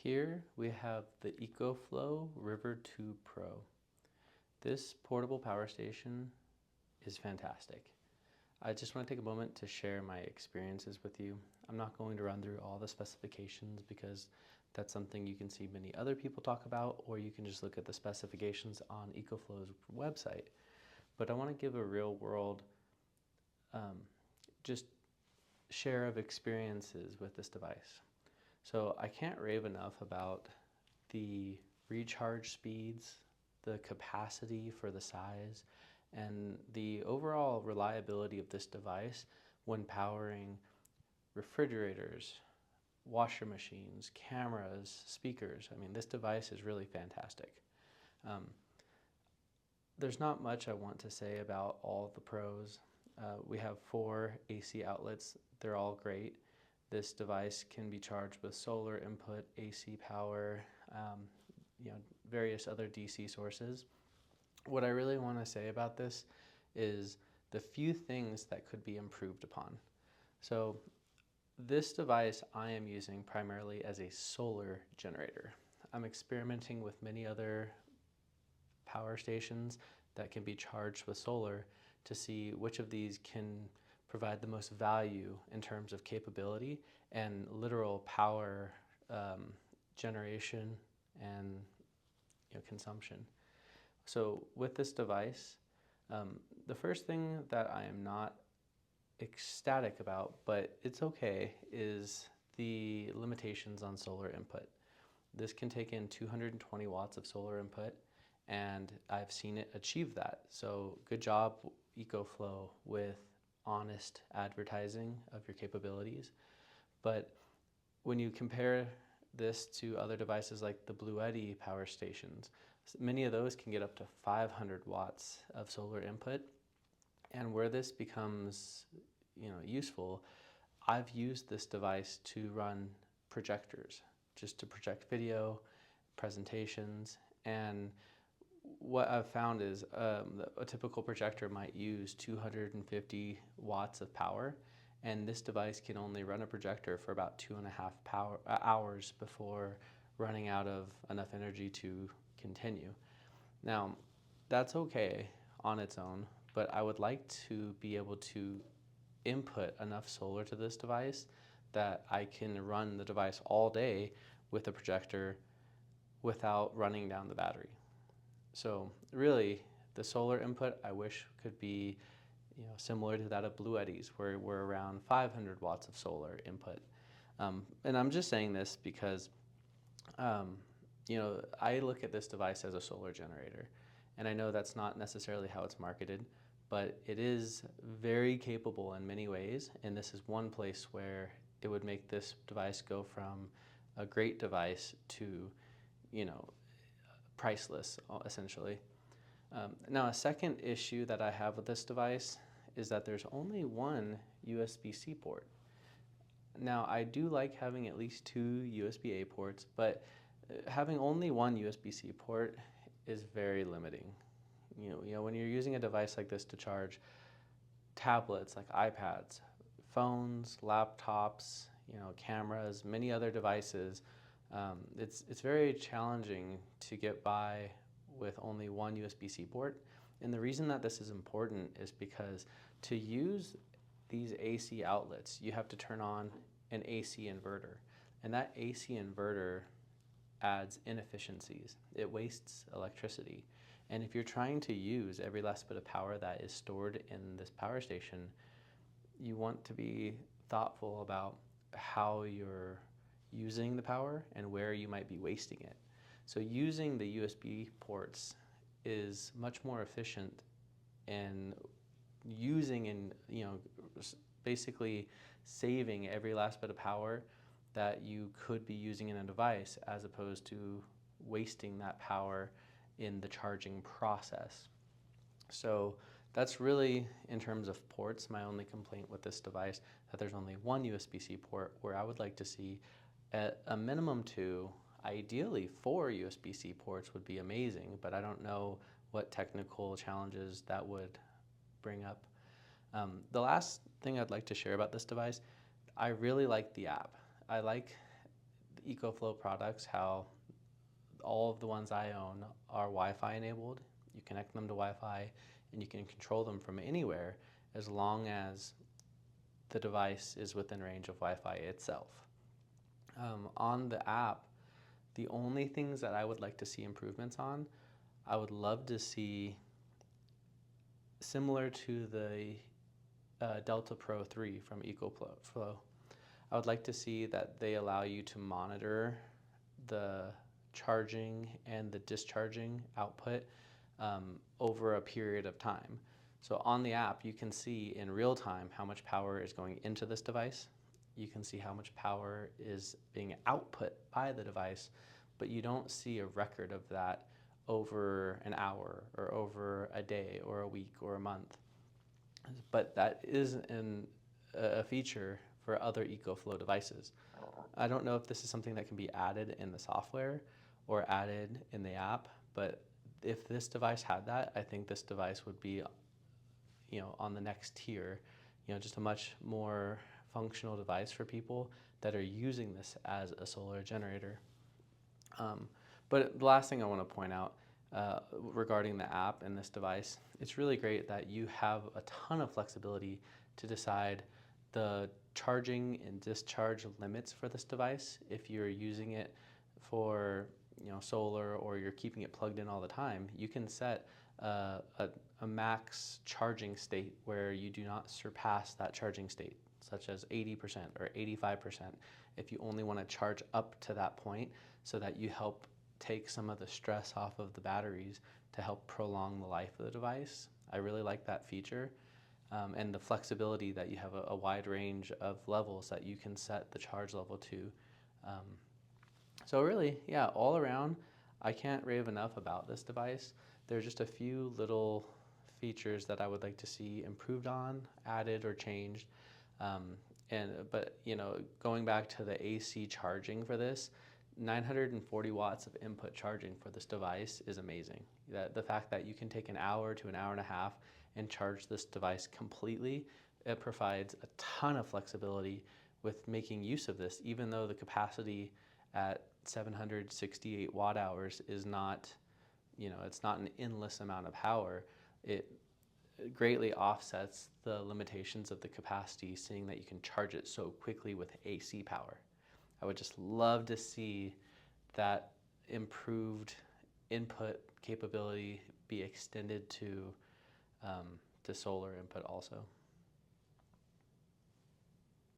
Here we have the EcoFlow River 2 Pro. This portable power station is fantastic. I just want to take a moment to share my experiences with you. I'm not going to run through all the specifications because that's something you can see many other people talk about, or you can just look at the specifications on EcoFlow's website. But I want to give a real world just share of experiences with this device. So I can't rave enough about the recharge speeds, the capacity for the size, and the overall reliability of this device when powering refrigerators, washer machines, cameras, speakers. I mean, this device is really fantastic. There's not much I want to say about all of the pros. We have 4 AC outlets. They're all great. This device can be charged with solar input, AC power, various other DC sources. What I really want to say about this is the few things that could be improved upon. So this device I am using primarily as a solar generator. I'm experimenting with many other power stations that can be charged with solar to see which of these can provide the most value in terms of capability and literal power generation and consumption. So with this device, the first thing that I am not ecstatic about, but it's okay, is the limitations on solar input. This can take in 220 watts of solar input, and I've seen it achieve that. So good job, EcoFlow, with honest advertising of your capabilities. But when you compare this to other devices like the Bluetti power stations, many of those can get up to 500 watts of solar input. And where this becomes useful, I've used this device to run projectors, just to project video, presentations, and what I've found is a typical projector might use 250 watts of power, and this device can only run a projector for about 2.5 hours before running out of enough energy to continue. Now, that's okay on its own, but I would like to be able to input enough solar to this device that I can run the device all day with a projector without running down the battery. So really, the solar input I wish could be similar to that of Bluetti's, where we're around 500 watts of solar input. And I'm just saying this because I look at this device as a solar generator, and I know that's not necessarily how it's marketed, but it is very capable in many ways, and this is one place where it would make this device go from a great device to priceless, essentially. Now, a second issue that I have with this device is that there's only one USB-C port. Now, I do like having at least 2 USB-A ports, but having only one USB-C port is very limiting. When you're using a device like this to charge tablets like iPads, phones, laptops, cameras, many other devices, it's very challenging to get by with only one USB-C port. And the reason that this is important is because to use these AC outlets, you have to turn on an AC inverter. And that AC inverter adds inefficiencies. It wastes electricity. And if you're trying to use every last bit of power that is stored in this power station, you want to be thoughtful about how you're using the power and where you might be wasting it. So using the USB ports is much more efficient in using and basically saving every last bit of power that you could be using in a device, as opposed to wasting that power in the charging process. So that's really, in terms of ports, my only complaint with this device, that there's only one USB-C port, where I would like to see at a minimum 2, ideally 4 USB-C ports would be amazing, but I don't know what technical challenges that would bring up. The last thing I'd like to share about this device, I really like the app. I like EcoFlow products, how all of the ones I own are Wi-Fi enabled. You connect them to Wi-Fi and you can control them from anywhere as long as the device is within range of Wi-Fi itself. On the app, the only things that I would like to see improvements on, I would love to see, similar to the Delta Pro 3 from EcoFlow, I would like to see that they allow you to monitor the charging and the discharging output over a period of time. So on the app, you can see in real time how much power is going into this device. You can see how much power is being output by the device, but you don't see a record of that over an hour or over a day or a week or a month. But that is a feature for other EcoFlow devices. I don't know if this is something that can be added in the software or added in the app, but if this device had that, I think this device would be, on the next tier, just a much more functional device for people that are using this as a solar generator. But the last thing I want to point out regarding the app and this device, it's really great that you have a ton of flexibility to decide the charging and discharge limits for this device. If you're using it for solar, or you're keeping it plugged in all the time, you can set a max charging state where you do not surpass that charging state, such as 80% or 85%, if you only want to charge up to that point, so that you help take some of the stress off of the batteries to help prolong the life of the device. I really like that feature, and the flexibility that you have a wide range of levels that you can set the charge level to. So really, yeah, all around, I can't rave enough about this device. There's just a few little features that I would like to see improved on, added, or changed. But going back to the AC charging for this, 940 watts of input charging for this device is amazing. The fact that you can take an hour to an hour and a half and charge this device completely, it provides a ton of flexibility with making use of this, even though the capacity at 768 watt hours is not, it's not an endless amount of power. It greatly offsets the limitations of the capacity, seeing that you can charge it so quickly with AC power. I would just love to see that improved input capability be extended to solar input also.